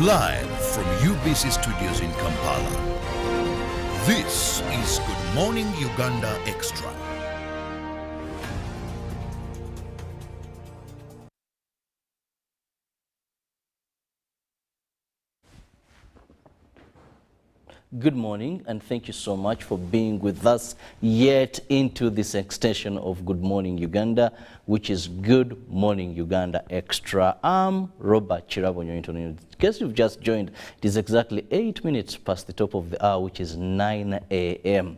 Live from UBC Studios in Kampala. This is Good Morning Uganda Extra. Good morning, and thank you so much for being with us yet into this extension of Good Morning Uganda, which is Good Morning Uganda Extra. I'm Robert Chirabonyo. In case you've just joined, it is exactly 8 minutes past the top of the hour, which is 9 a.m.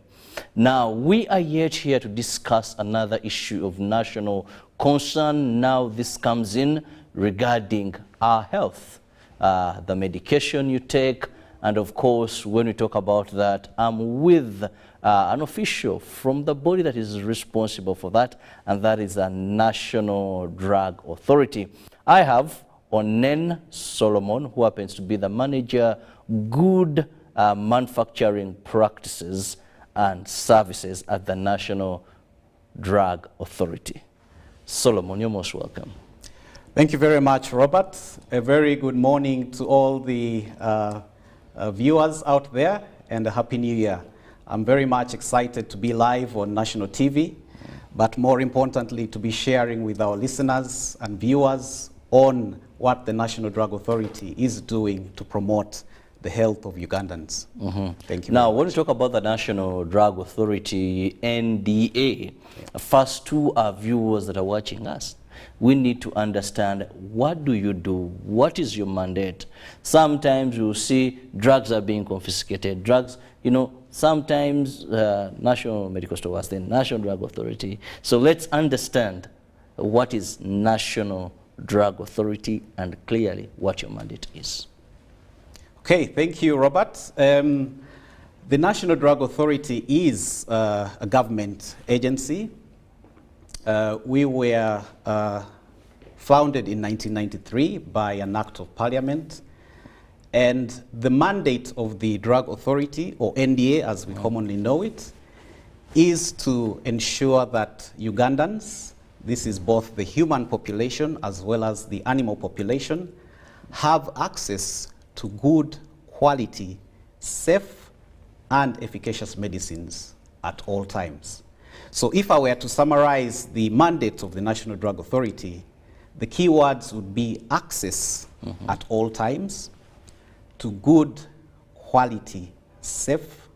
Now, we are yet here to discuss another issue of national concern. Now, this comes in regarding our health, the medication you take. And of course, when we talk about that, I'm with an official from the body that is responsible for that, and that is the National Drug Authority. I have Onen Solomon, who happens to be the manager, Good Manufacturing Practices and Services at the National Drug Authority. Solomon, you're most welcome. Thank you very much, Robert. A very good morning to all the viewers out there, and a happy new year. I'm very much excited to be live on national TV, but more importantly to be sharing with our listeners and viewers on what the National Drug Authority is doing to promote the health of Ugandans. Thank you. Now, when we talk about the National Drug Authority, NDA, first to our viewers that are watching us, we need to understand, what do you do? What is your mandate? Sometimes you see drugs are being confiscated. Drugs, you know, sometimes National Medical Stores, then National Drug Authority. So let's understand what is National Drug Authority and clearly what your mandate is. Okay, thank you, Robert. The National Drug Authority is a government agency. We were founded in 1993 by an act of parliament, and the mandate of the Drug Authority, or NDA as we commonly know it, is to ensure that Ugandans, this is both the human population as well as the animal population, have access to good quality, safe and efficacious medicines at all times. So if I were to summarize the mandate of the National Drug Authority, the key words would be access at all times to good quality, safe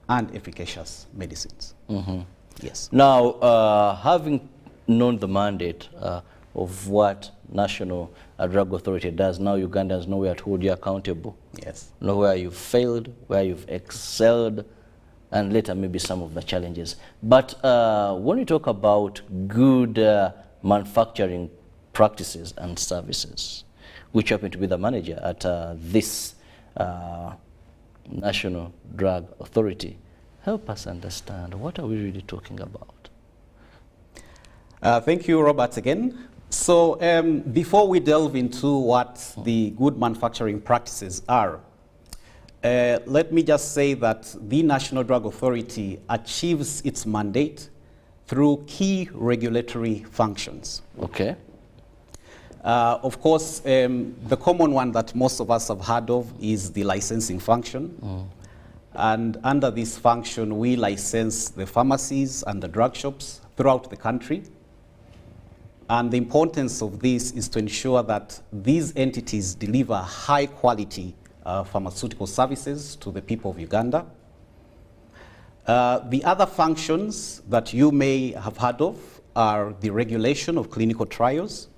and efficacious medicines. Yes. Now, having known the mandate of what National Drug Authority does, now Ugandans know where to hold you accountable. Yes. Know where you've failed, where you've excelled, and later maybe some of the challenges. But when we talk about good manufacturing practices and services, which happen to be the manager at this National Drug Authority, help us understand, what are we really talking about? Thank you, Robert, again. So before we delve into what the good manufacturing practices are, let me just say that the National Drug Authority achieves its mandate through key regulatory functions. Okay. Of course, the common one that most of us have heard of is the licensing function. And under this function, we license the pharmacies and the drug shops throughout the country. And the importance of this is to ensure that these entities deliver high quality pharmaceutical services to the people of Uganda. The other functions that you may have heard of are the regulation of clinical trials.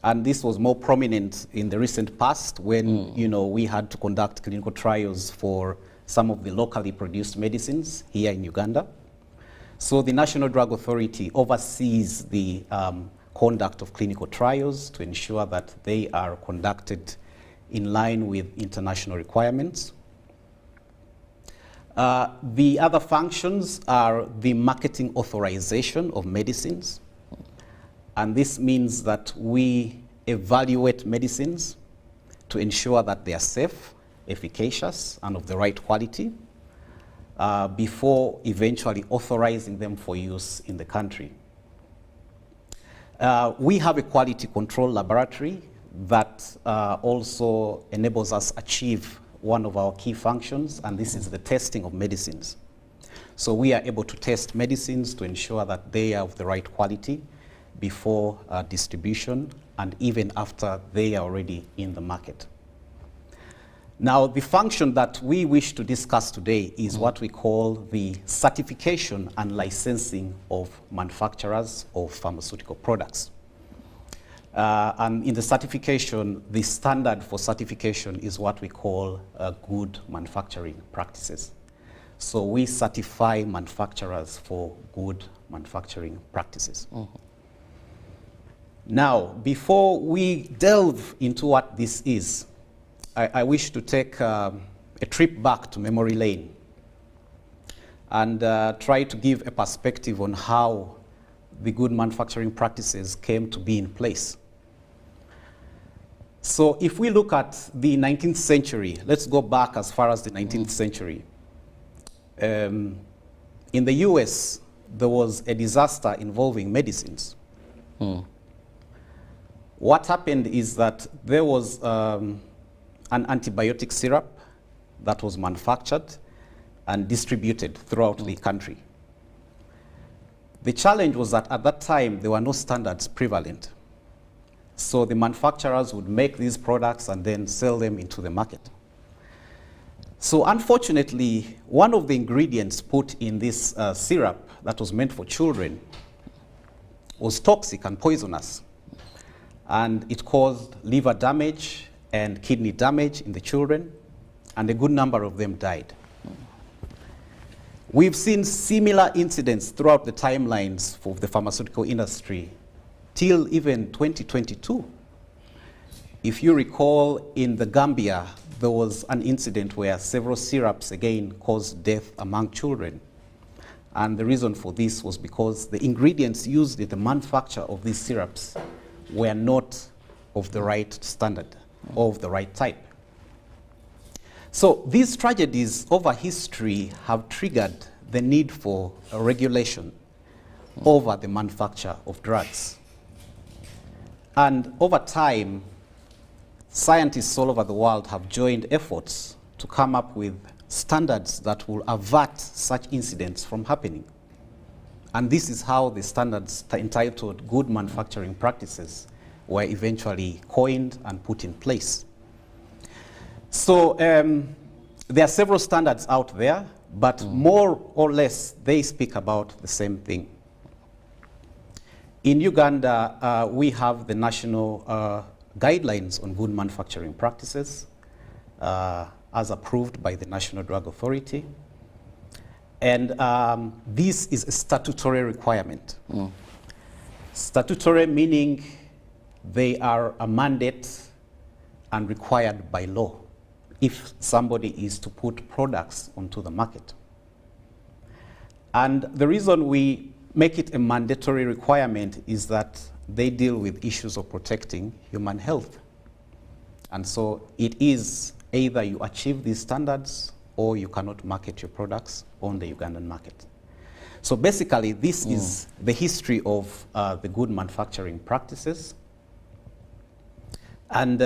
And this was more prominent in the recent past when we had to conduct clinical trials for some of the locally produced medicines here in Uganda. So the National Drug Authority oversees the conduct of clinical trials to ensure that they are conducted in line with international requirements. The other functions are the marketing authorization of medicines. And this means that we evaluate medicines to ensure that they are safe, efficacious, and of the right quality before eventually authorizing them for use in the country. We have a quality control laboratory that also enables us achieve one of our key functions, and this is the testing of medicines. So we are able to test medicines to ensure that they are of the right quality before distribution and even after they are already in the market. Now, the function that we wish to discuss today is what we call the certification and licensing of manufacturers of pharmaceutical products. And in the certification, the standard for certification is what we call good manufacturing practices. So we certify manufacturers for good manufacturing practices. Now, before we delve into what this is, I wish to take a trip back to memory lane and try to give a perspective on how the good manufacturing practices came to be in place. So if we look at the 19th century, let's go back as far as the 19th century. In the US, there was a disaster involving medicines. What happened is that there was an antibiotic syrup that was manufactured and distributed throughout the country. The challenge was that at that time, there were no standards prevalent. So the manufacturers would make these products and then sell them into the market. So unfortunately, one of the ingredients put in this syrup that was meant for children was toxic and poisonous. And it caused liver damage and kidney damage in the children, and a good number of them died. We've seen similar incidents throughout the timelines for the pharmaceutical industry till even 2022. If you recall, in the Gambia, there was an incident where several syrups again caused death among children. And the reason for this was because the ingredients used in the manufacture of these syrups were not of the right standard, or of the right type. So these tragedies over history have triggered the need for a regulation over the manufacture of drugs. And over time, scientists all over the world have joined efforts to come up with standards that will avert such incidents from happening. And this is how the standards entitled Good Manufacturing Practices were eventually coined and put in place. So there are several standards out there, but more or less they speak about the same thing. In Uganda, we have the national guidelines on good manufacturing practices as approved by the National Drug Authority. And this is a statutory requirement. Statutory meaning they are a mandate and required by law if somebody is to put products onto the market. And the reason we make it a mandatory requirement is that they deal with issues of protecting human health. And so it is either you achieve these standards or you cannot market your products on the Ugandan market. So basically, this is the history of the good manufacturing practices. And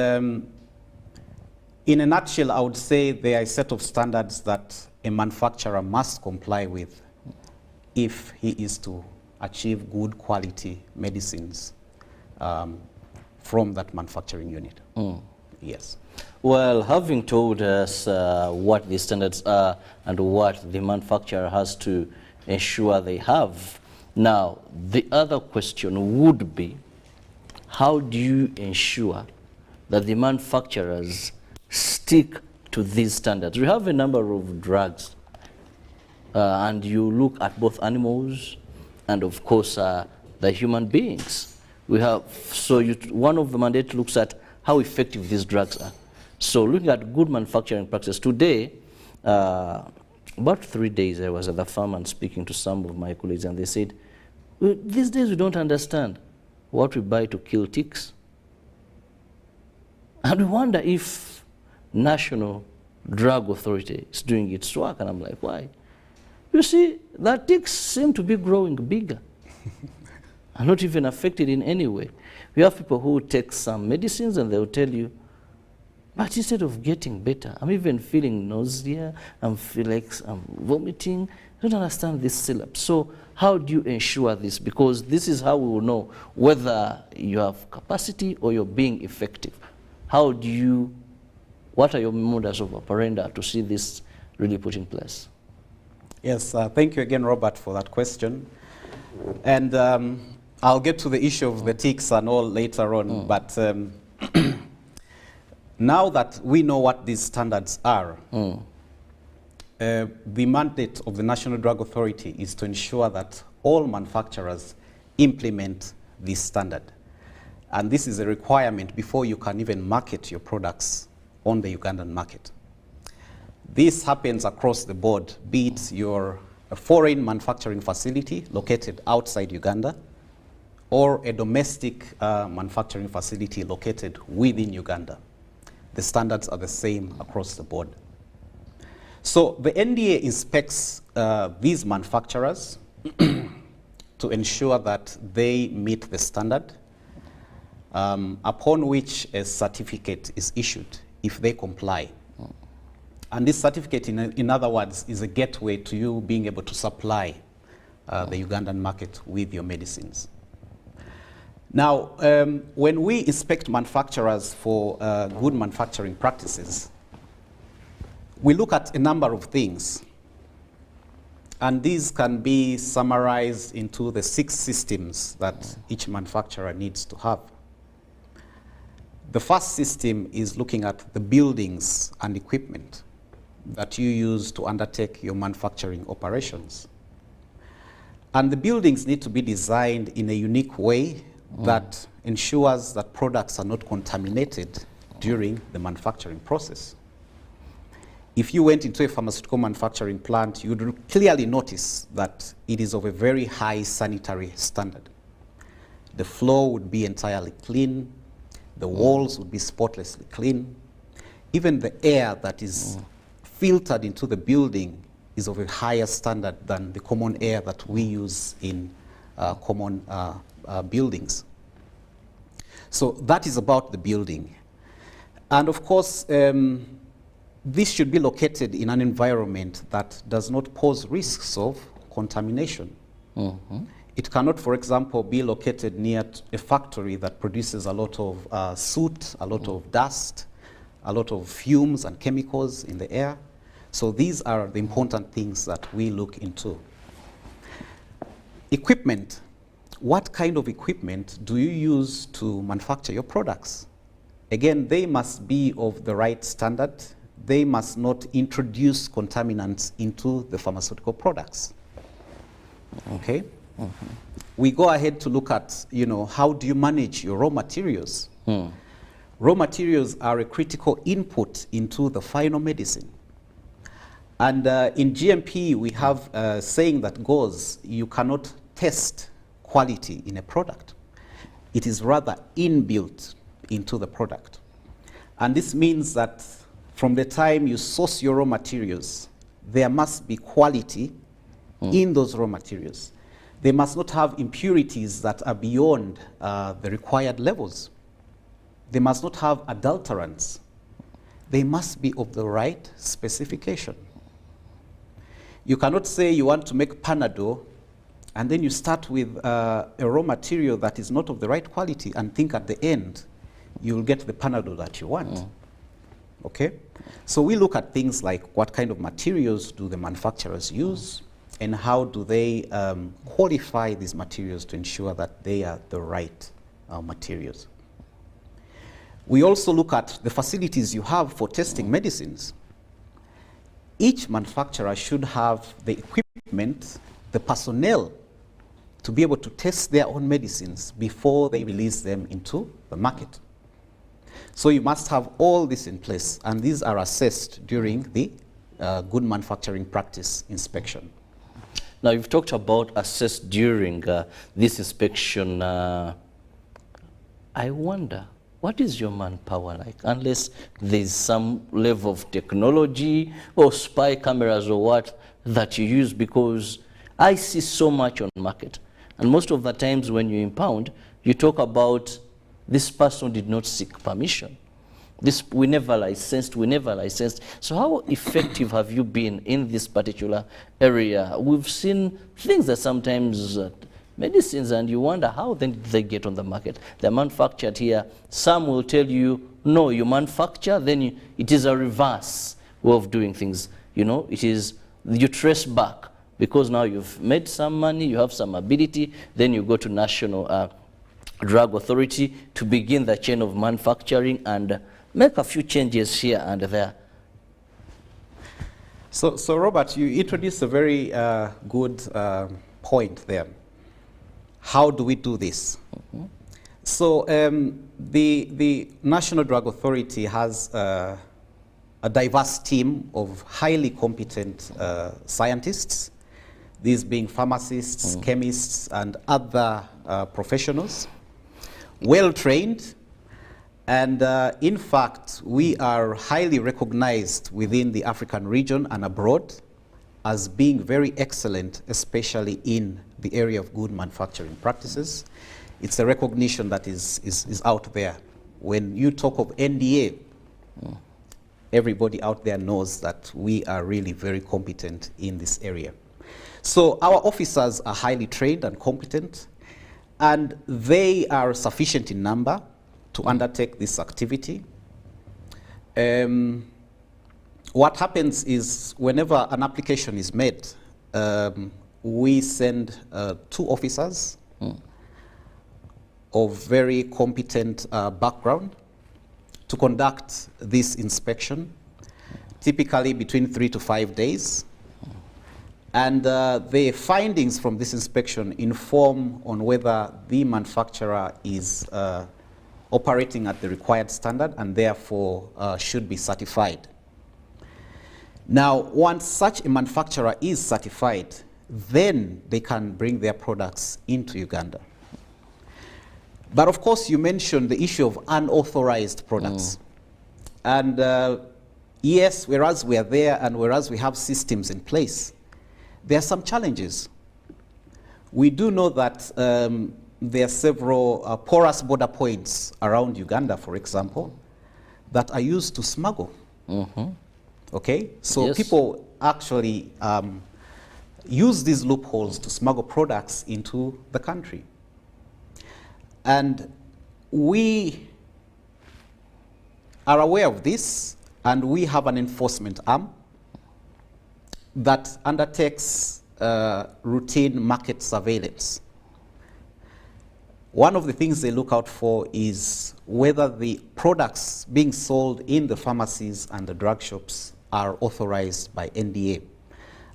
in a nutshell, I would say there are a set of standards that a manufacturer must comply with if he is to achieve good quality medicines from that manufacturing unit. Yes. Well, having told us what the standards are and what the manufacturer has to ensure they have, now the other question would be, how do you ensure that the manufacturers stick to these standards? We have a number of drugs, and you look at both animals and, of course, the human beings. We have, so one of the mandates looks at how effective these drugs are. So looking at good manufacturing practices, today, about 3 days I was at the farm and speaking to some of my colleagues, and they said, these days we don't understand what we buy to kill ticks. And we wonder if National Drug Authority is doing its work. And I'm like, why? You see, the ticks seem to be growing bigger and not even affected in any way. We have people who take some medicines and they'll tell you, but instead of getting better, I'm even feeling nausea, I'm feeling like I'm vomiting. I don't understand this syllabus. So how do you ensure this? Because this is how we will know whether you have capacity or you're being effective. What are your modus of operandi to see this really put in place? Yes, thank you again, Robert, for that question. And I'll get to the issue of the ticks and all later on, but now that we know what these standards are, the mandate of the National Drug Authority is to ensure that all manufacturers implement this standard. And this is a requirement before you can even market your products on the Ugandan market. This happens across the board, be it you're a foreign manufacturing facility located outside Uganda, or a domestic manufacturing facility located within Uganda. The standards are the same across the board. So the NDA inspects these manufacturers to ensure that they meet the standard, upon which a certificate is issued if they comply. And this certificate, in other words, is a gateway to you being able to supply the Ugandan market with your medicines. Now, when we inspect manufacturers for good manufacturing practices, we look at a number of things. And these can be summarized into the 6 systems that each manufacturer needs to have. The first system is looking at the buildings and equipment that you use to undertake your manufacturing operations. And the buildings need to be designed in a unique way that ensures that products are not contaminated during the manufacturing process. If you went into a pharmaceutical manufacturing plant, you would clearly notice that it is of a very high sanitary standard. The floor would be entirely clean, the walls would be spotlessly clean. Even the air that is filtered into the building is of a higher standard than the common air that we use in common buildings. So that is about the building. And of course, this should be located in an environment that does not pose risks of contamination. It cannot, for example, be located near a factory that produces a lot of soot, a lot of dust, a lot of fumes and chemicals in the air. So these are the important things that we look into. Equipment. What kind of equipment do you use to manufacture your products? Again, they must be of the right standard. They must not introduce contaminants into the pharmaceutical products. Okay? We go ahead to look at, how do you manage your raw materials? Raw materials are a critical input into the final medicine. And in GMP, we have a saying that goes, you cannot test quality in a product. It is rather inbuilt into the product. And this means that from the time you source your raw materials, there must be quality in those raw materials. They must not have impurities that are beyond the required levels. They must not have adulterants. They must be of the right specification. You cannot say you want to make Panadol and then you start with a raw material that is not of the right quality and think at the end you'll get the Panadol that you want. Okay? So we look at things like what kind of materials do the manufacturers use and how do they qualify these materials to ensure that they are the right materials. We also look at the facilities you have for testing medicines. Each manufacturer should have the equipment, the personnel, to be able to test their own medicines before they release them into the market. So you must have all this in place, and these are assessed during the good manufacturing practice inspection. Now, you've talked about assessed during this inspection. I wonder, what is your manpower like? Unless there's some level of technology or spy cameras or what that you use, because I see so much on market. And most of the times when you impound, you talk about This person did not seek permission. We never licensed. So how effective have you been in this particular area? We've seen things that sometimes medicines, and you wonder how then did they get on the market? They're manufactured here. Some will tell you, no, you manufacture, then it is a reverse way of doing things. You know, it is, you trace back, because now you've made some money, you have some ability, then you go to National Drug Authority to begin the chain of manufacturing and make a few changes here and there. So Robert, you introduced a very good point there. How do we do this? Mm-hmm. So the National Drug Authority has a diverse team of highly competent scientists, these being pharmacists, chemists, and other professionals, well-trained. And in fact, we are highly recognized within the African region and abroad as being very excellent, especially in the area of good manufacturing practices. It's a recognition that is out there. When you talk of NDA, everybody out there knows that we are really very competent in this area. So our officers are highly trained and competent, and they are sufficient in number to undertake this activity. What happens is whenever an application is made, we send 2 officers of very competent background to conduct this inspection, typically between 3 to 5 days. And the findings from this inspection inform on whether the manufacturer is operating at the required standard and therefore should be certified. Now, once such a manufacturer is certified, then they can bring their products into Uganda. But of course, you mentioned the issue of unauthorized products. And yes, whereas we are there and whereas we have systems in place, there are some challenges. We do know that there are several porous border points around Uganda, for example, that are used to smuggle. Okay? So Yes. people actually use these loopholes to smuggle products into the country. And we are aware of this, and we have an enforcement arm that undertakes routine market surveillance. One of the things they look out for is whether the products being sold in the pharmacies and the drug shops are authorized by NDA.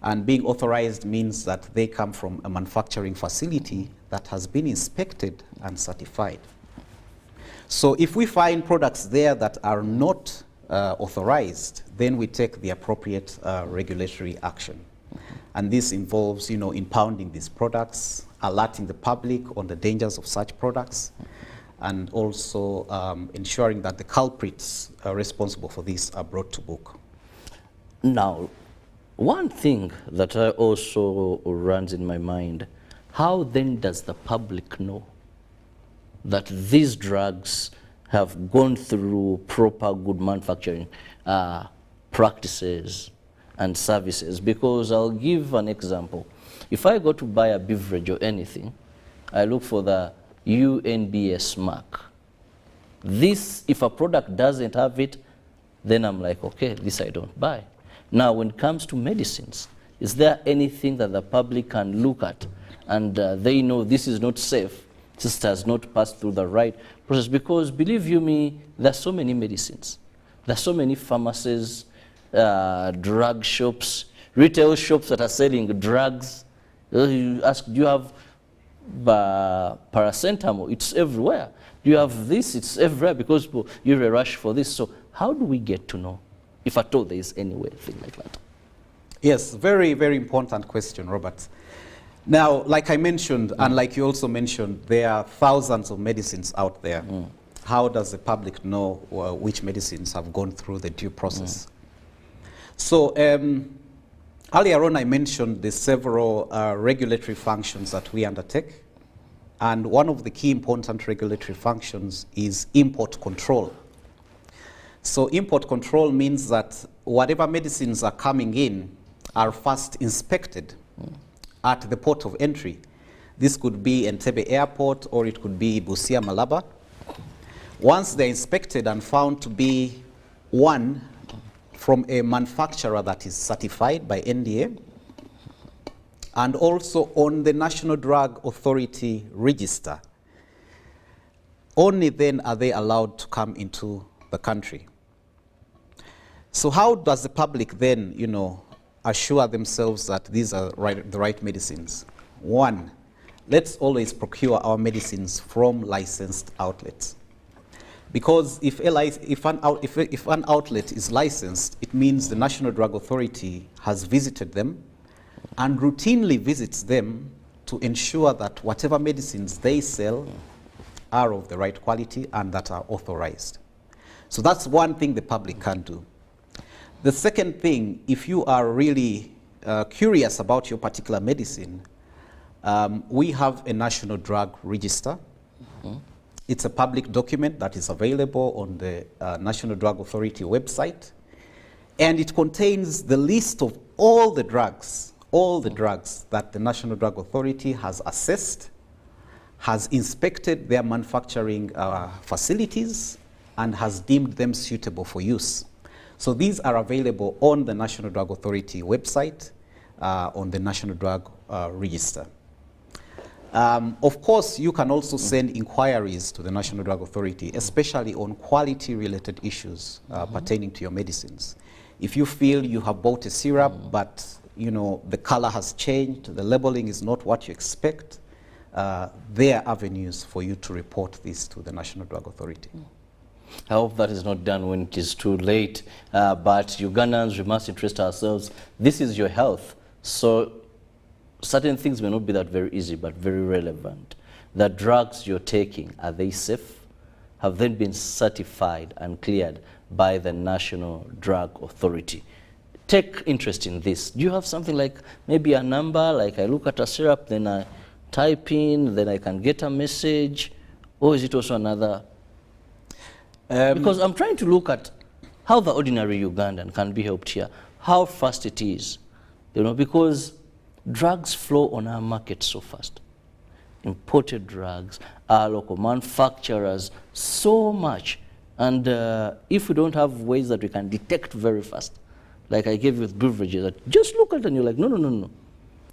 And being authorized means that they come from a manufacturing facility that has been inspected and certified. So if we find products there that are not authorized, then we take the appropriate regulatory action. And this involves, impounding these products, alerting the public on the dangers of such products, and also ensuring that the culprits responsible for this are brought to book. Now, one thing that also runs in my mind, how then does the public know that these drugs have gone through proper good manufacturing practices and services? Because I'll give an example. If I go to buy a beverage or anything, I look for the UNBS mark. This, if a product doesn't have it, then I'm like, okay, this I don't buy. Now, when it comes to medicines, is there anything that the public can look at and they know this is not safe, this has not passed through the right process? Because believe you me, there are so many medicines. There are so many pharmacies, drug shops, retail shops that are selling drugs. You ask, do you have paracetamol? It's everywhere. Do you have this? It's everywhere because you're a rush for this. So how do we get to know, if at all there is any way, thing like that? Yes, very, very important question, Robert. Now, like I mentioned, and like you also mentioned, there are thousands of medicines out there. How does the public know which medicines have gone through the due process? So earlier on, I mentioned the several regulatory functions that we undertake. And one of the key important regulatory functions is import control. So import control means that whatever medicines are coming in are first inspected at the port of entry. This could be Entebbe Airport, or it could be Busia Malaba. Once they're inspected and found to be one from a manufacturer that is certified by NDA, and also on the National Drug Authority register, only then are they allowed to come into the country. So how does the public then, assure themselves that these are the right medicines? One, let's always procure our medicines from licensed outlets. Because if an outlet is licensed, it means the National Drug Authority has visited them and routinely visits them to ensure that whatever medicines they sell are of the right quality and that are authorized. So that's one thing the public can do. The second thing, if you are really curious about your particular medicine, we have a National Drug Register. It's a public document that is available on the National Drug Authority website, and it contains the list of all the drugs that the National Drug Authority has assessed, has inspected their manufacturing facilities, and has deemed them suitable for use. So these are available on the National Drug Authority website, on the National Drug Register. Of course, you can also send inquiries to the National Drug Authority, especially on quality-related issues pertaining to your medicines. If you feel you have bought a syrup, but the color has changed, the labeling is not what you expect, there are avenues for you to report this to the National Drug Authority. I hope that is not done when it is too late, but Ugandans, we must interest ourselves. This is your health, so certain things may not be that very easy, but very relevant. The drugs you're taking, are they safe? Have they been certified and cleared by the National Drug Authority? Take interest in this. Do you have something like maybe a number, like I look at a syrup, then I type in, then I can get a message, or is it also another? Because I'm trying to look at how the ordinary Ugandan can be helped here, how fast it is, because drugs flow on our market so fast. Imported drugs, our local manufacturers, so much. And if we don't have ways that we can detect very fast, like I gave you with beverages, that just look at it and you're like, no.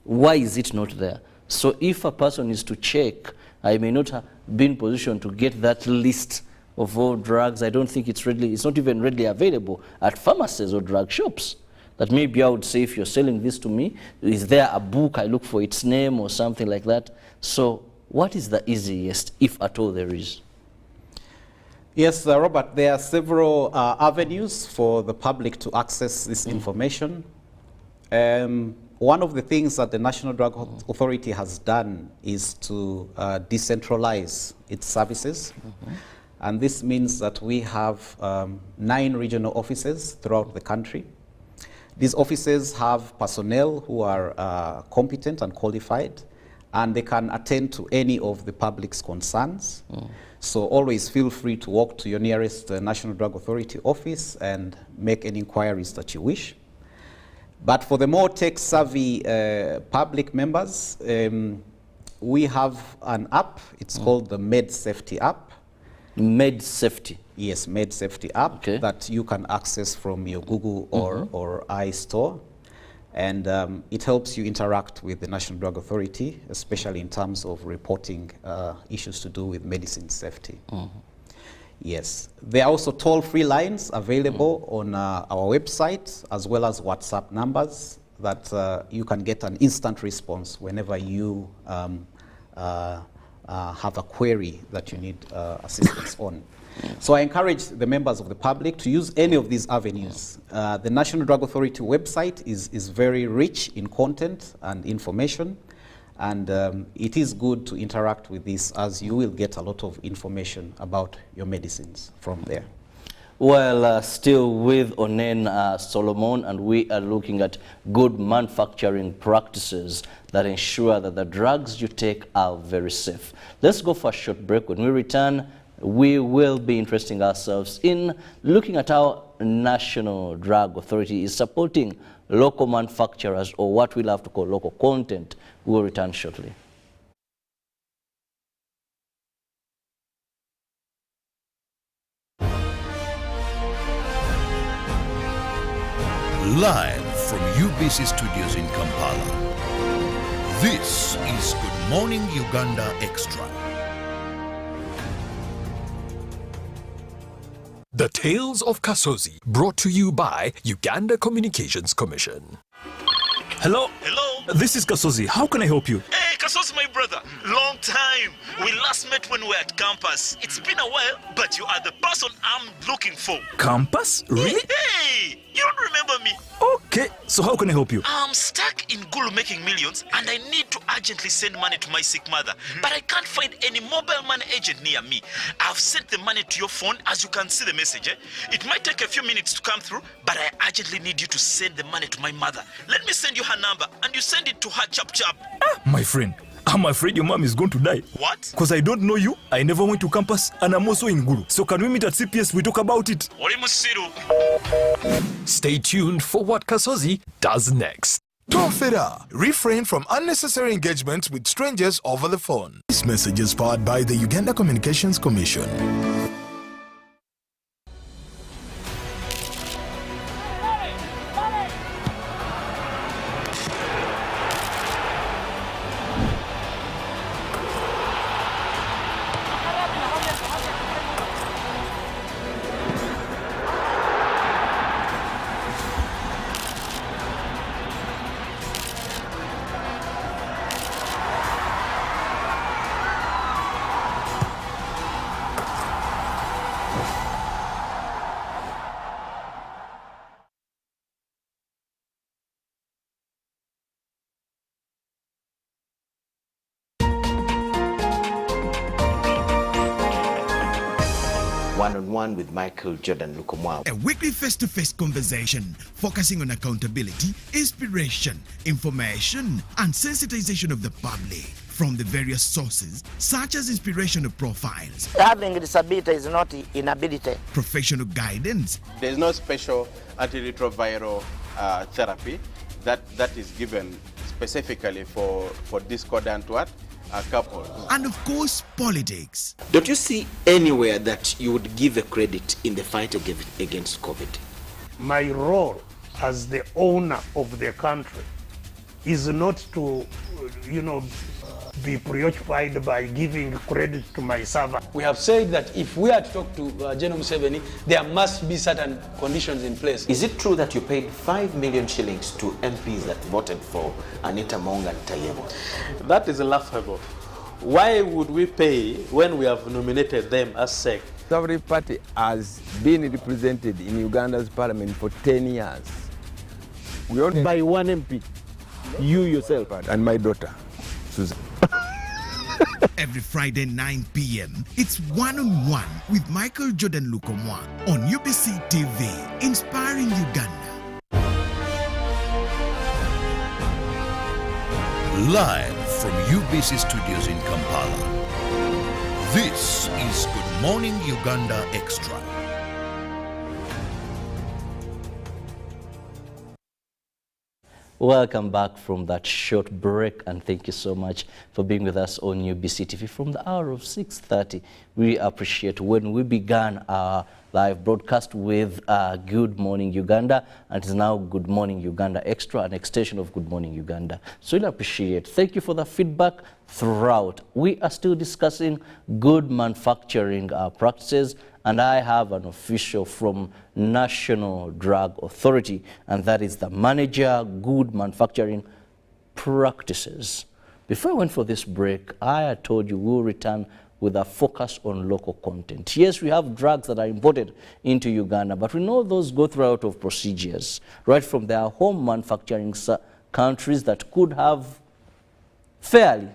Why is it not there? So if a person is to check, I may not be in position to get that list of all drugs. I don't think it's not even readily available at pharmacies or drug shops. That maybe I would say, if you're selling this to me, is there a book, I look for its name or something like that? So what is the easiest, if at all there is? Yes, Robert, there are several avenues for the public to access this information. One of the things that the National Drug Authority has done is to decentralize its services. And this means that we have 9 regional offices throughout the country. These offices have personnel who are competent and qualified, and they can attend to any of the public's concerns. So always feel free to walk to your nearest National Drug Authority office and make any inquiries that you wish. But for the more tech-savvy public members, we have an app. It's called the Med Safety app. Med Safety? Yes, Med Safety app that you can access from your Google or iStore. And it helps you interact with the National Drug Authority, especially in terms of reporting issues to do with medicine safety. Yes. There are also toll-free lines available on our website, as well as WhatsApp numbers that you can get an instant response whenever you have a query that you need assistance on. So I encourage the members of the public to use any of these avenues. The National Drug Authority website is very rich in content and information, and it is good to interact with this, as you will get a lot of information about your medicines from there. Well, still with Onen Solomon, and we are looking at good manufacturing practices that ensure that the drugs you take are very safe. Let's go for a short break. When we return, we will be interesting ourselves in looking at how National Drug Authority is supporting local manufacturers, or what we'll have to call local content. We will return shortly. Live from UBC Studios in Kampala, this is Good Morning Uganda Extra. The Tales of Kasozi, brought to you by Uganda Communications Commission. Hello? Hello? This is Kasozi. How can I help you? Hey, Kaso's my brother. Long time. We last met when we were at campus. It's been a while, but you are the person I'm looking for. Campus? Really? Hey, you don't remember me? Okay, so how can I help you? I'm stuck in Gulu making millions, and I need to urgently send money to my sick mother. But I can't find any mobile money agent near me. I've sent the money to your phone, as you can see the message. It might take a few minutes to come through, but I urgently need you to send the money to my mother. Let me send you her number, and you send it to her chap. My friend, I'm afraid your mom is going to die. What? Because I don't know you, I never went to campus, and I'm also in Gulu. So can we meet at CPS, we talk about it? Stay tuned for what Kasozi does next. Tofera. Refrain from unnecessary engagements with strangers over the phone. This message is powered by the Uganda Communications Commission. One-on-one with Michael Jordan Lukomwa. A weekly face-to-face conversation focusing on accountability, inspiration, information, and sensitization of the public from the various sources, such as inspirational profiles. Having a disability is not inability. Professional guidance. There is no special antiretroviral therapy that is given specifically for discordant couples. And of course, politics. Don't you see anywhere that you would give a credit in the fight against COVID? My role as the owner of the country is not to, be preoccupied by giving credit to my servant. We have said that if we are to talk to General Museveni, there must be certain conditions in place. Is it true that you paid 5 million shillings to MPs that voted for Anita Monga and Tayebo? That is laughable. Why would we pay when we have nominated them as SEC? Every party has been represented in Uganda's parliament for 10 years. We only by one MP, you yourself. And my daughter, Susan. Every Friday 9 p.m., it's One-on-One with Michael Jordan Lukomwa on UBC TV, inspiring Uganda. Live from UBC Studios in Kampala, this is Good Morning Uganda Extra. Welcome back from that short break, and thank you so much for being with us on UBC TV from the hour of 6:30. We appreciate when we began our live broadcast with Good Morning Uganda, and it is now Good Morning Uganda Extra, an extension of Good Morning Uganda. So we appreciate. Thank you for the feedback throughout. We are still discussing good manufacturing practices, and I have an official from National Drug Authority, and that is the manager, good manufacturing practices. Before I went for this break, I had told you we'll return with a focus on local content. Yes, we have drugs that are imported into Uganda, but we know those go through a lot of procedures, right from their home manufacturing countries that could have fairly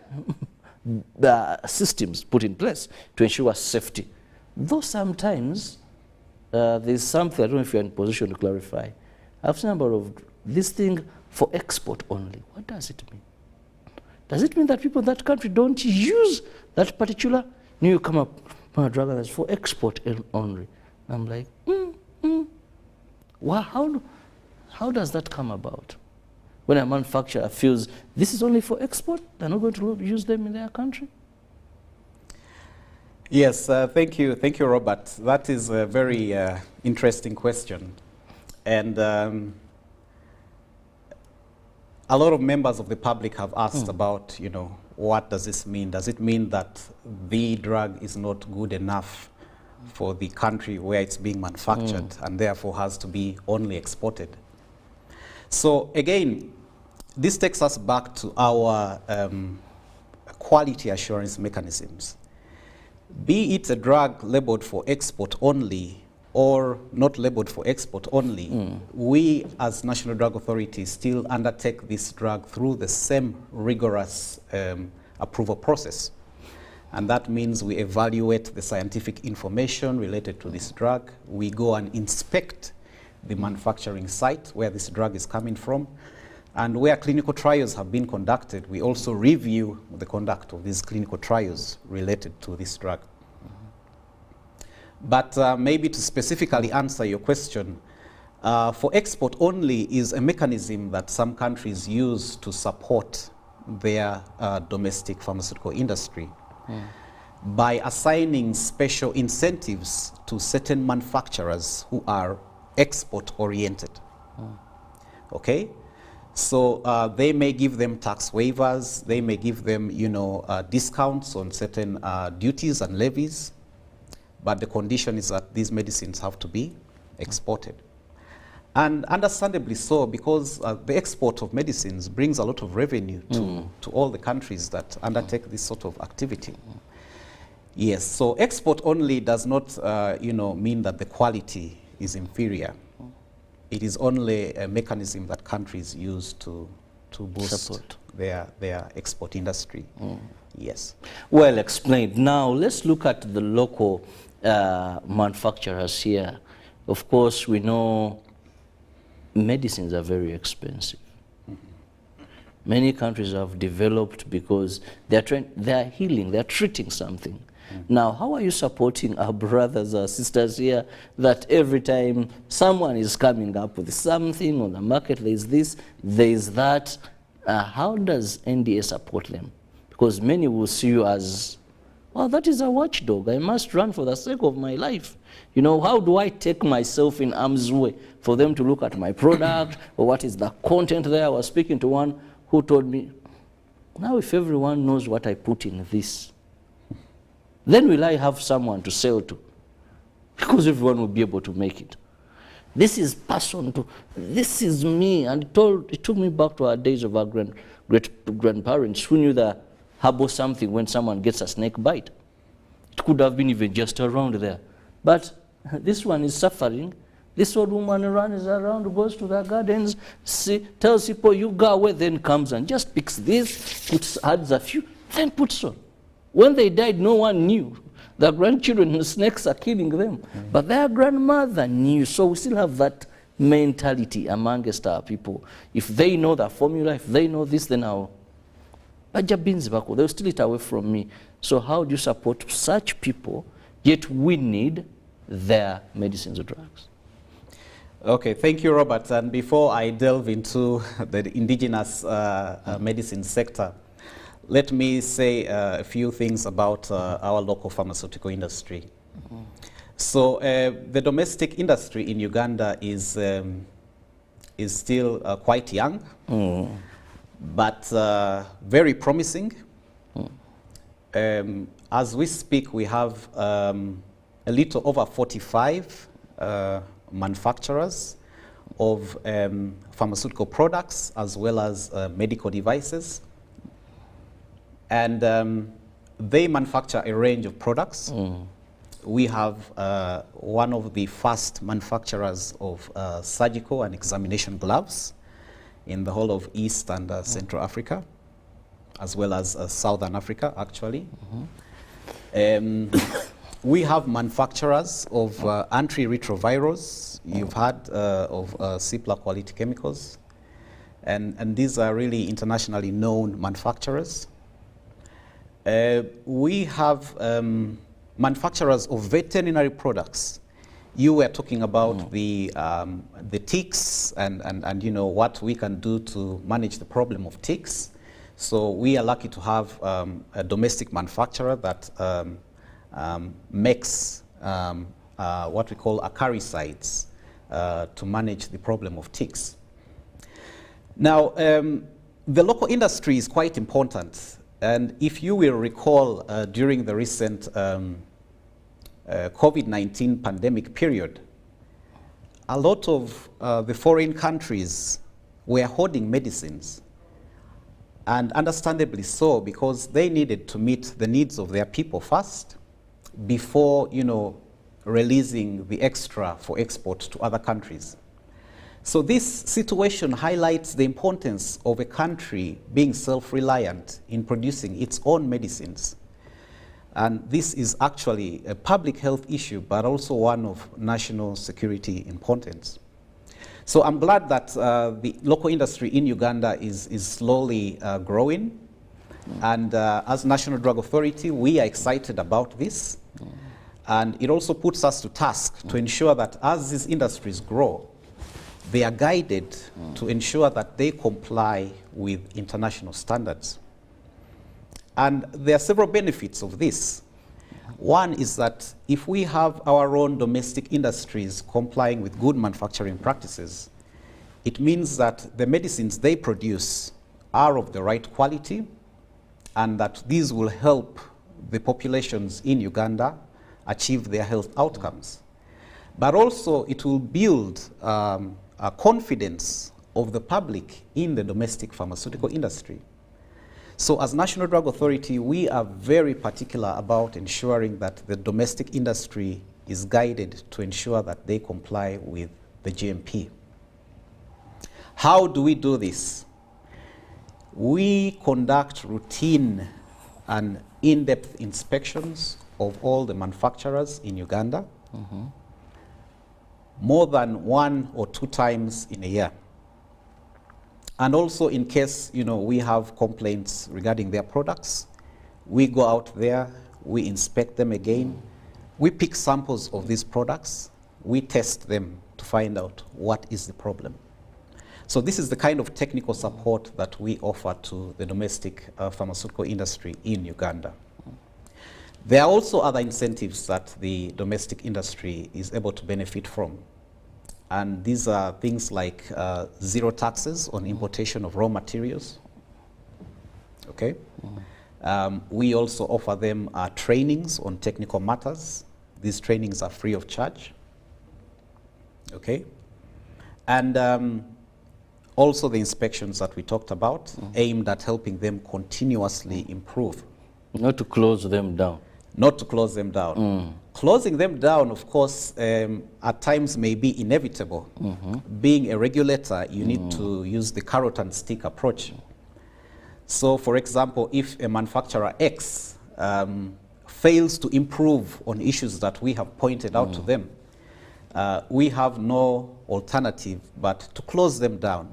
systems put in place to ensure safety. Though sometimes there's something, I don't know if you're in a position to clarify. I've seen a number of this thing for export only. What does it mean? Does it mean that people in that country don't use that particular new come up drug that's for export only? I'm like, well, how does that come about? When a manufacturer feels this is only for export, they're not going to use them in their country? Yes, thank you, Robert. That is a very interesting question. And a lot of members of the public have asked about, you know, what does this mean? Does it mean that the drug is not good enough for the country where it's being manufactured and therefore has to be only exported? So again, this takes us back to our quality assurance mechanisms. Be it a drug labeled for export only or not labeled for export only, we as National Drug Authority still undertake this drug through the same rigorous approval process. And that means we evaluate the scientific information related to this drug. We go and inspect the manufacturing site where this drug is coming from. And where clinical trials have been conducted, we also review the conduct of these clinical trials related to this drug. But maybe to specifically answer your question, for export only is a mechanism that some countries use to support their domestic pharmaceutical industry by assigning special incentives to certain manufacturers who are export oriented. Okay? So they may give them tax waivers, they may give them, you know, discounts on certain duties and levies, but the condition is that these medicines have to be exported. And understandably so, because the export of medicines brings a lot of revenue to all the countries that undertake this sort of activity. Yes, so export only does not, you know, mean that the quality is inferior. It is only a mechanism that countries use to boost their export industry. Yes. Well explained. Now let's look at the local manufacturers here. Of course, we know medicines are very expensive. Many countries have developed because they're healing, they're treating something. Now, how are you supporting our brothers or sisters here that every time someone is coming up with something on the market, there's this, there's that, how does NDA support them? Because many will see you as, well, that is a watchdog. I must run for the sake of my life. You know, how do I take myself in harm's way for them to look at my product or what is the content there? I was speaking to one who told me, now if everyone knows what I put in this, then will I have someone to sell to? Because everyone will be able to make it. This is person to, this is me. And it took me back to our days of our great-grandparents who knew the herbal something when someone gets a snake bite. It could have been even just around there. But this one is suffering. This old woman runs around, goes to the gardens, tells people, you go away, then comes and just picks this, adds a few, then puts on. When they died, no one knew. The grandchildren, the snakes are killing them. But their grandmother knew. So we still have that mentality amongst our people. If they know the formula, if they know this, then they'll steal it away from me. So how do you support such people, yet we need their medicines or drugs? Okay, thank you, Robert. And before I delve into the indigenous medicine sector, let me say a few things about our local pharmaceutical industry. So the domestic industry in Uganda is still quite young, but very promising. As we speak, we have a little over 45 manufacturers of pharmaceutical products as well as medical devices. And they manufacture a range of products. We have one of the first manufacturers of surgical and examination gloves in the whole of East and Central Africa, as well as Southern Africa, actually. We have manufacturers of antiretrovirals. You've heard of CIPLA quality chemicals. And these are really internationally known manufacturers. We have manufacturers of veterinary products. You were talking about the ticks and you know what we can do to manage the problem of ticks. So we are lucky to have a domestic manufacturer that makes what we call acaricides to manage the problem of ticks. Now, the local industry is quite important. And if you will recall, during the recent COVID-19 pandemic period, a lot of the foreign countries were hoarding medicines. And understandably so, because they needed to meet the needs of their people first before, you know, releasing the extra for export to other countries. So this situation highlights the importance of a country being self-reliant in producing its own medicines. And this is actually a public health issue, but also one of national security importance. So I'm glad that the local industry in Uganda is slowly growing. And as National Drug Authority, we are excited about this. And it also puts us to task to ensure that as these industries grow, they are guided to ensure that they comply with international standards. And there are several benefits of this. One is that if we have our own domestic industries complying with good manufacturing practices, it means that the medicines they produce are of the right quality and that these will help the populations in Uganda achieve their health outcomes. But also it will build a confidence of the public in the domestic pharmaceutical industry. So as National Drug Authority, we are very particular about ensuring that the domestic industry is guided to ensure that they comply with the GMP. How do we do this? We conduct routine and in-depth inspections of all the manufacturers in Uganda, more than 1 or 2 times in a year. And also in case, you know, we have complaints regarding their products, we go out there, we inspect them again, we pick samples of these products, we test them to find out what is the problem. So this is the kind of technical support that we offer to the domestic pharmaceutical industry in Uganda. There are also other incentives that the domestic industry is able to benefit from. And these are things like zero taxes on importation of raw materials. Okay? We also offer them trainings on technical matters. These trainings are free of charge. Okay? And also the inspections that we talked about, aimed at helping them continuously improve. Not to close them down. Not to close them down. Closing them down, of course, at times may be inevitable. Being a regulator, you need to use the carrot and stick approach. So, for example, if a manufacturer X fails to improve on issues that we have pointed out to them, we have no alternative but to close them down.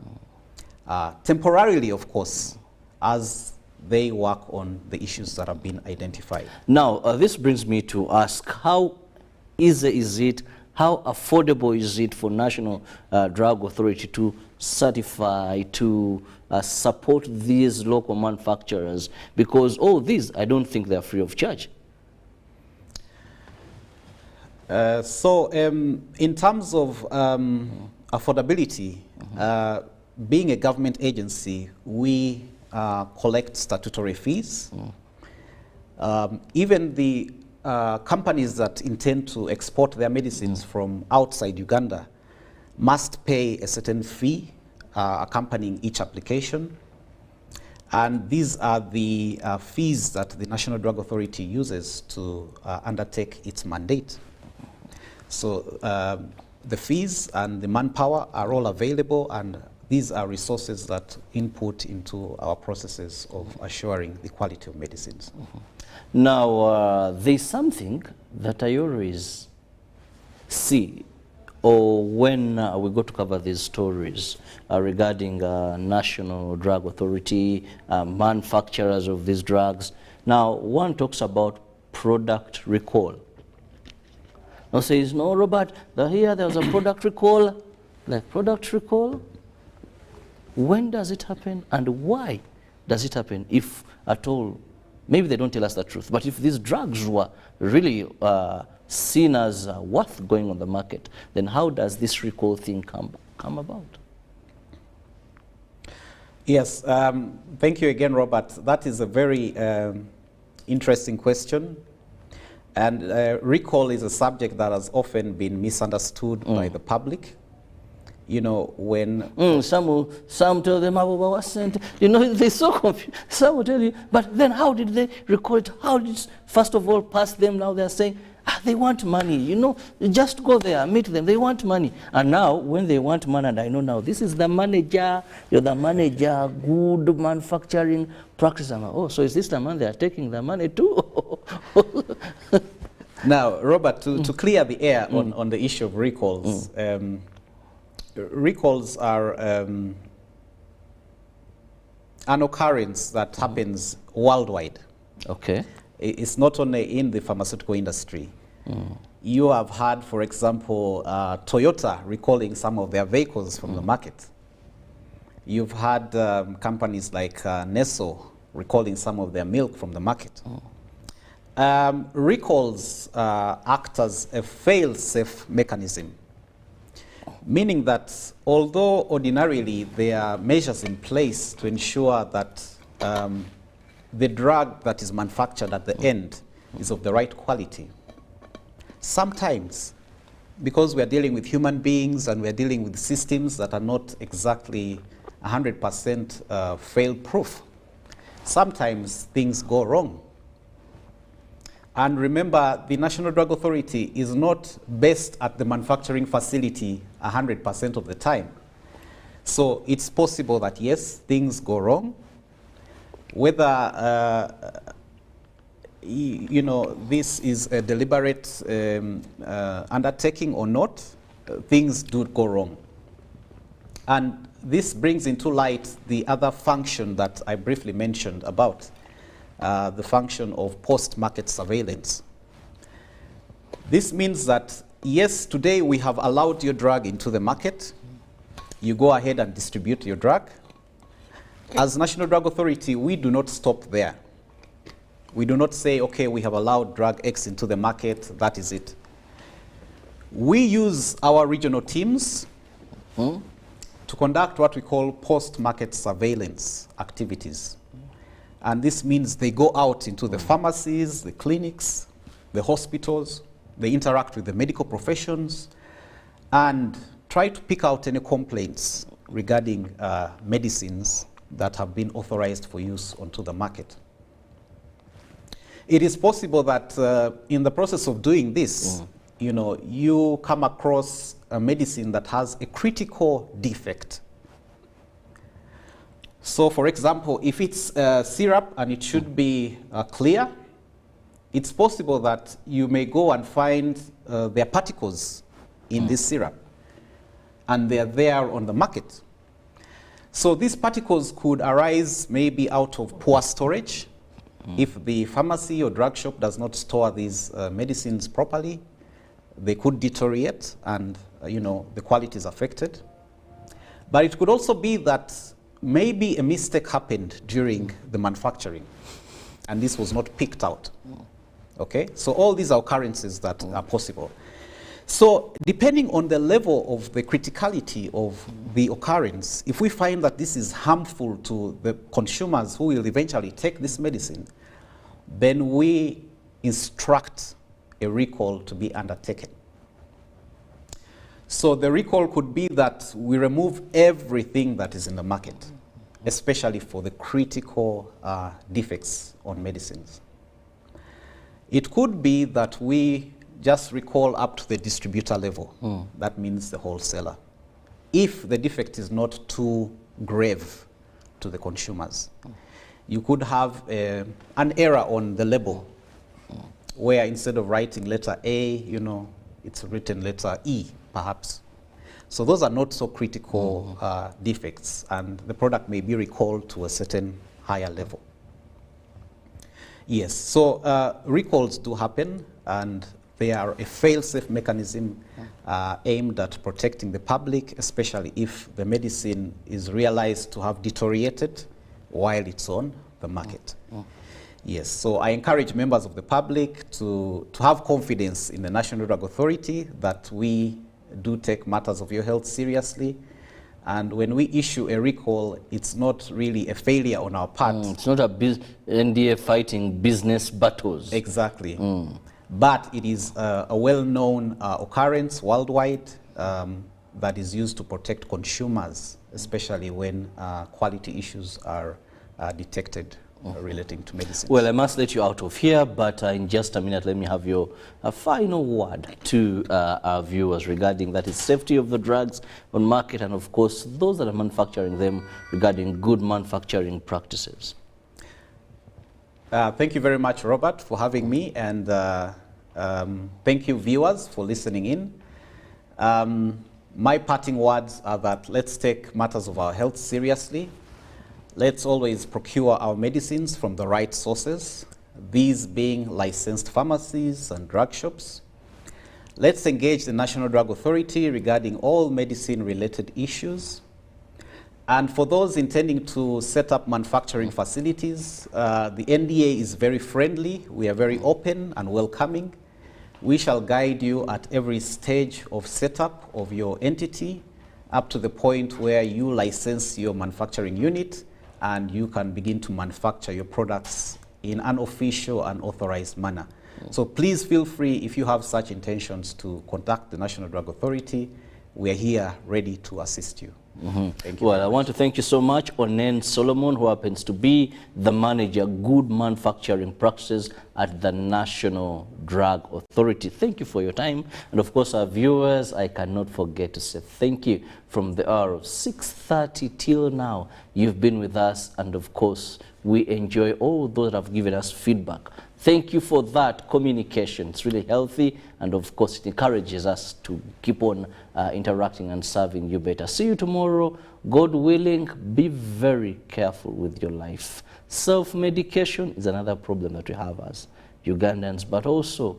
Temporarily, of course, as they work on the issues that have been identified. Now, this brings me to ask, how easy is it, how affordable is it for National Drug Authority to certify, to support these local manufacturers? Because all these, I don't think they're free of charge. In terms of affordability, being a government agency, we collect statutory fees. Even the companies that intend to export their medicines from outside Uganda must pay a certain fee accompanying each application. And these are the fees that the National Drug Authority uses to undertake its mandate. So the fees and the manpower are all available, and these are resources that input into our processes of assuring the quality of medicines. Now, there's something that I always see, or when we go to cover these stories regarding National Drug Authority, manufacturers of these drugs. Now, one talks about product recall. Now says, no, Robert, here there was a product recall. Like product recall? When does it happen and why does it happen, if at all? Maybe they don't tell us the truth, but if these drugs were really seen as worth going on the market, then how does this recall thing come about? Yes, thank you again, Robert. That is a very interesting question. And recall is a subject that has often been misunderstood by the public. You know, when... some tell them, you know, they're so confused. Some will tell you, but then how did they record it? How did it, first of all, pass them? Now they're saying, they want money. You know, just go there, meet them. They want money. And now, when they want money, and I know now, this is the manager, you're the manager, good manufacturing practice. I'm like, oh, so is this the man they are taking the money to? Now, Robert, to clear the air on the issue of recalls, recalls are an occurrence that happens worldwide. Okay. It's not only in the pharmaceutical industry. You have had, for example, Toyota recalling some of their vehicles from the market. You've had companies like Nestle recalling some of their milk from the market. Recalls act as a fail-safe mechanism, meaning that although ordinarily there are measures in place to ensure that the drug that is manufactured at the end is of the right quality, sometimes, because we are dealing with human beings and we are dealing with systems that are not exactly 100% fail-proof, sometimes things go wrong. And remember, the National Drug Authority is not based at the manufacturing facility 100% of the time. So it's possible that, yes, things go wrong. Whether, you know, this is a deliberate undertaking or not, things do go wrong. And this brings into light the other function that I briefly mentioned about, the function of post-market surveillance. This means that, yes, today we have allowed your drug into the market. You go ahead and distribute your drug. As National Drug Authority, we do not stop there. We do not say, okay, we have allowed drug X into the market, that is it. We use our regional teams to conduct what we call post-market surveillance activities. And this means they go out into the pharmacies, the clinics, the hospitals, they interact with the medical professions, and try to pick out any complaints regarding medicines that have been authorized for use onto the market. It is possible that in the process of doing this, you know, you come across a medicine that has a critical defect. So, for example, if it's syrup and it should be clear, it's possible that you may go and find there are particles in this syrup, and they're there on the market. So these particles could arise maybe out of poor storage. If the pharmacy or drug shop does not store these medicines properly, they could deteriorate and, you know, the quality is affected. But it could also be that maybe a mistake happened during the manufacturing, and this was not picked out. Okay, so all these are occurrences that are possible. So depending on the level of the criticality of the occurrence, if we find that this is harmful to the consumers who will eventually take this medicine, then we instruct a recall to be undertaken. So the recall could be that we remove everything that is in the market, especially for the critical defects on medicines. It could be that we just recall up to the distributor level. That means the wholesaler, if the defect is not too grave to the consumers. you could have an error on the label where instead of writing letter A, you know, it's written letter E, perhaps. So those are not so critical defects, and the product may be recalled to a certain higher level. Yes, so recalls do happen, and they are a fail-safe mechanism aimed at protecting the public, especially if the medicine is realized to have deteriorated while it's on the market. Yes, so I encourage members of the public to have confidence in the National Drug Authority that we do take matters of your health seriously. And when we issue a recall, it's not really a failure on our part. It's not a NDA fighting business battles. Exactly. But it is a well-known occurrence worldwide that is used to protect consumers, especially when quality issues are detected relating to medicine. Well, I must let you out of here, but in just a minute, let me have your final word to our viewers regarding that is safety of the drugs on market, and of course, those that are manufacturing them regarding good manufacturing practices. Thank you very much, Robert, for having me, and thank you, viewers, for listening in. My parting words are that let's take matters of our health seriously. Let's always procure our medicines from the right sources, these being licensed pharmacies and drug shops. Let's engage the National Drug Authority regarding all medicine-related issues. And for those intending to set up manufacturing facilities, the NDA is very friendly. We are very open and welcoming. We shall guide you at every stage of setup of your entity up to the point where you license your manufacturing unit and you can begin to manufacture your products in an official and authorized manner. So please feel free, if you have such intentions, to contact the National Drug Authority. We are here ready to assist you. Thank you. Well, I want to thank you so much, Onen Solomon, who happens to be the manager, Good Manufacturing Practices at the National Drug Authority. Thank you for your time. And of course, our viewers, I cannot forget to say thank you from the hour of 6:30 till now. You've been with us, and of course, we enjoy all those that have given us feedback. Thank you for that communication. It's really healthy, and of course, it encourages us to keep on interacting and serving you better. See you tomorrow. God willing, be very careful with your life. Self-medication is another problem that we have as Ugandans, but also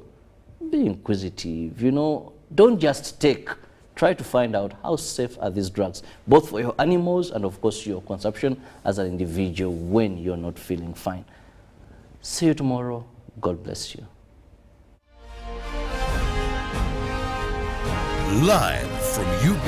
be inquisitive. You know, don't just take. Try to find out how safe are these drugs, both for your animals and, of course, your consumption as an individual when you're not feeling fine. See you tomorrow. God bless you. Live from